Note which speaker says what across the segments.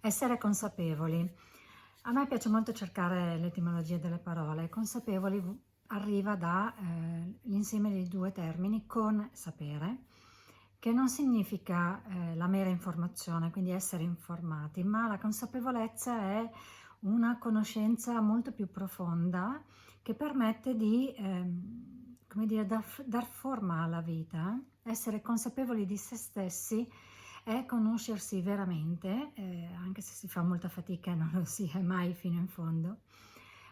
Speaker 1: Essere consapevoli. A me piace molto cercare l'etimologia delle parole. Consapevoli arriva da l'insieme dei due termini con sapere, che non significa la mera informazione, quindi essere informati, ma la consapevolezza è una conoscenza molto più profonda che permette di, come dire, dar forma alla vita. Essere consapevoli di se stessi è conoscersi veramente, anche se si fa molta fatica e non lo si è mai fino in fondo,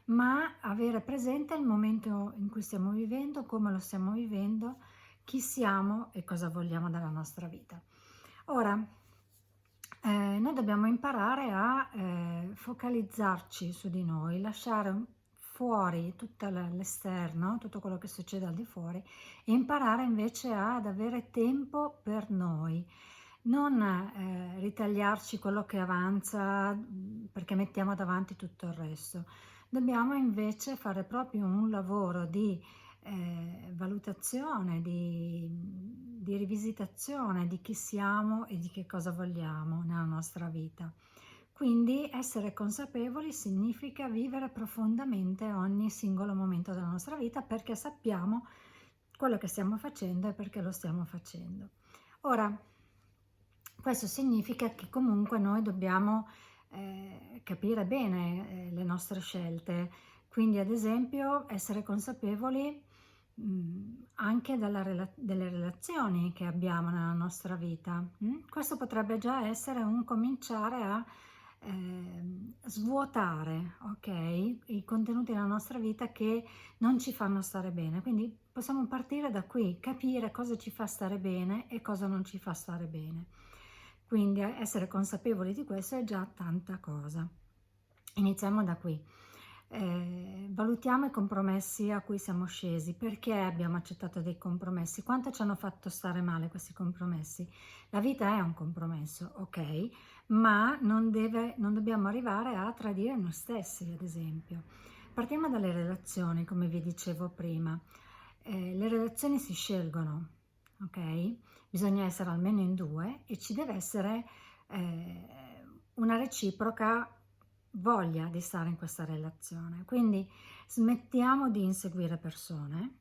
Speaker 1: ma avere presente il momento in cui stiamo vivendo, come lo stiamo vivendo, chi siamo e cosa vogliamo dalla nostra vita. Ora, noi dobbiamo imparare a focalizzarci su di noi, lasciare fuori tutto l'esterno, tutto quello che succede al di fuori, e imparare invece ad avere tempo per noi. Non ritagliarci quello che avanza perché mettiamo davanti tutto il resto. Dobbiamo invece fare proprio un lavoro di valutazione, di rivisitazione di chi siamo e di che cosa vogliamo nella nostra vita. Quindi essere consapevoli significa vivere profondamente ogni singolo momento della nostra vita perché sappiamo quello che stiamo facendo e perché lo stiamo facendo. Ora, questo significa che comunque noi dobbiamo capire bene le nostre scelte, quindi ad esempio essere consapevoli anche delle relazioni che abbiamo nella nostra vita. Questo potrebbe già essere un cominciare a svuotare, ok, i contenuti della nostra vita che non ci fanno stare bene. Quindi possiamo partire da qui, capire cosa ci fa stare bene e cosa non ci fa stare bene. Quindi essere consapevoli di questo è già tanta cosa. Iniziamo da qui. Valutiamo i compromessi a cui siamo scesi, perché abbiamo accettato dei compromessi, quanto ci hanno fatto stare male questi compromessi. La vita è un compromesso, ok, ma non dobbiamo arrivare a tradire noi stessi, ad esempio. Partiamo dalle relazioni, come vi dicevo prima. Le relazioni si scelgono, ok? Bisogna essere almeno in due e ci deve essere una reciproca voglia di stare in questa relazione. Quindi smettiamo di inseguire persone,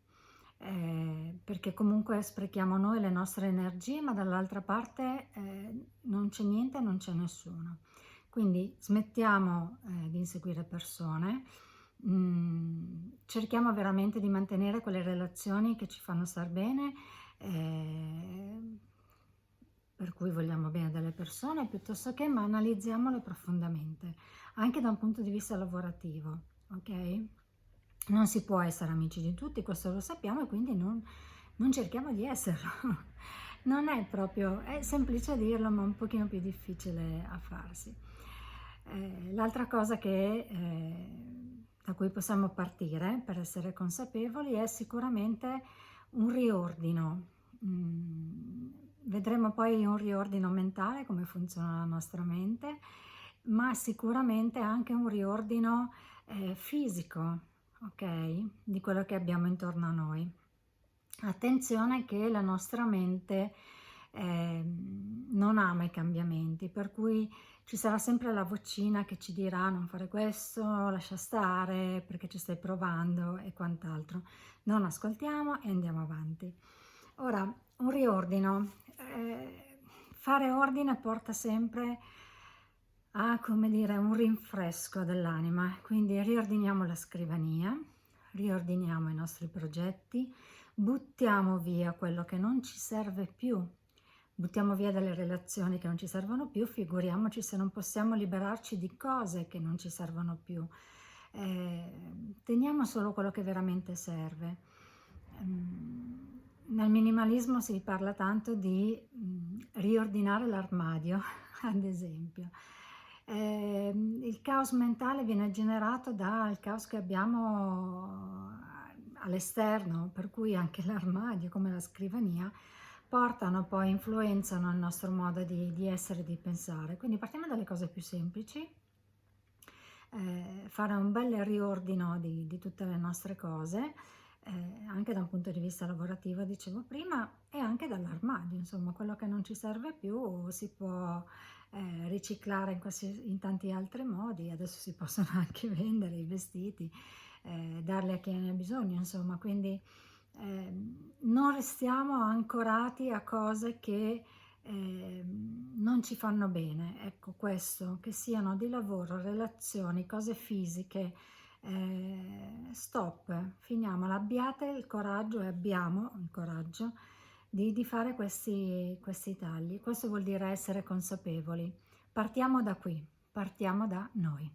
Speaker 1: perché comunque sprechiamo noi le nostre energie, ma dall'altra parte non c'è niente, non c'è nessuno. Quindi smettiamo di inseguire persone, cerchiamo veramente di mantenere quelle relazioni che ci fanno star bene, per cui vogliamo bene delle persone piuttosto che, ma analizziamole profondamente, anche da un punto di vista lavorativo, ok? Non si può essere amici di tutti, questo lo sappiamo, e quindi non cerchiamo di esserlo. Non è proprio, è semplice dirlo, ma un pochino più difficile a farsi. L'altra cosa da cui possiamo partire per essere consapevoli è sicuramente un riordino. Vedremo poi un riordino mentale, come funziona la nostra mente, ma sicuramente anche un riordino fisico, ok? Di quello che abbiamo intorno a noi. Attenzione che la nostra mente non ama i cambiamenti, per cui ci sarà sempre la vocina che ci dirà non fare questo, lascia stare perché ci stai provando e quant'altro. Non ascoltiamo e andiamo avanti. Ora, un riordino. Fare ordine porta sempre a, come dire, un rinfresco dell'anima, quindi riordiniamo la scrivania, riordiniamo i nostri progetti, buttiamo via quello che non ci serve più, buttiamo via delle relazioni che non ci servono più, figuriamoci se non possiamo liberarci di cose che non ci servono più. Teniamo solo quello che veramente serve. Nel minimalismo si parla tanto di riordinare l'armadio, ad esempio. Il caos mentale viene generato dal caos che abbiamo all'esterno, per cui anche l'armadio, come la scrivania, portano poi, influenzano il nostro modo di essere e di pensare. Quindi partiamo dalle cose più semplici, fare un bel riordino di tutte le nostre cose, anche da un punto di vista lavorativo, dicevo prima, e anche dall'armadio, insomma, quello che non ci serve più si può riciclare in tanti altri modi. Adesso si possono anche vendere i vestiti, darli a chi ne ha bisogno, insomma, quindi non restiamo ancorati a cose che non ci fanno bene, ecco, questo, che siano di lavoro, relazioni, cose fisiche. Stop, finiamola, abbiate il coraggio, e abbiamo il coraggio di fare questi tagli. Questo vuol dire essere consapevoli. Partiamo da qui, partiamo da noi.